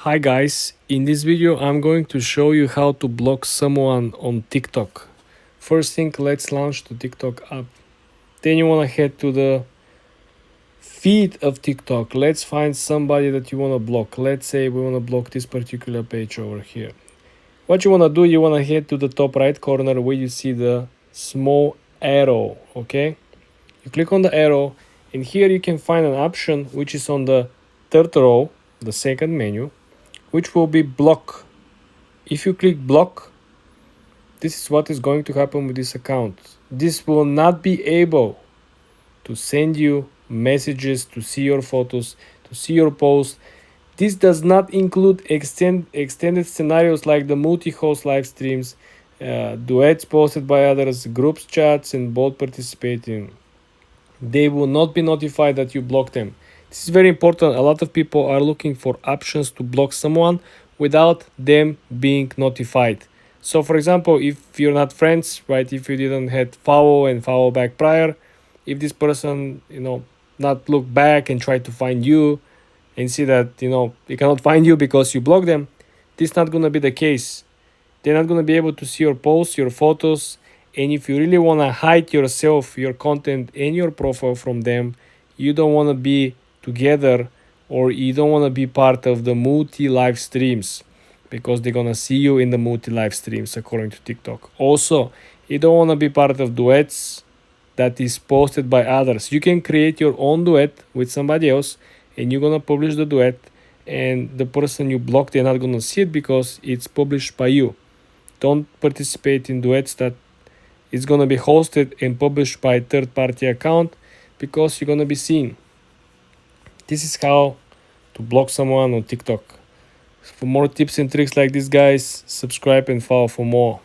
Hi guys, in this video I'm going to show you how to block someone on TikTok. First thing, let's launch the TikTok app. Then you want to head to the feed of TikTok. Let's find somebody that you want to block. Let's say we want to block this particular page over here. What you want to do, you want to head to the top right corner where you see the small arrow, okay? You click on the arrow and here you can find an option which is on the third row, the second menu, which will be block. If you click block, this is what is going to happen with this account. This will not be able to send you messages, to see your photos, to see your posts. This does not include extended scenarios like the multi-host live streams, duets posted by others, groups chats, and both participating. They will not be notified that you blocked them. This is very important. A lot of people are looking for options to block someone without them being notified. So for example, if you're not friends, right, if you didn't hit follow and follow back prior, if this person, not look back and try to find you and see that, they cannot find you because you block them, this is not going to be the case. They're not going to be able to see your posts, your photos, and if you really want to hide yourself, your content, and your profile from them, you don't want to be together or you don't want to be part of the multi live streams because they're going to see you in the multi live streams according to TikTok. Also, you don't want to be part of duets that is posted by others. You can create your own duet with somebody else and you're going to publish the duet, and the person you blocked, they're not going to see it because it's published by you. Don't participate in duets that is going to be hosted and published by a third-party account because you're going to be seen. This is how to block someone on TikTok. For more tips and tricks like this, guys, subscribe and follow for more.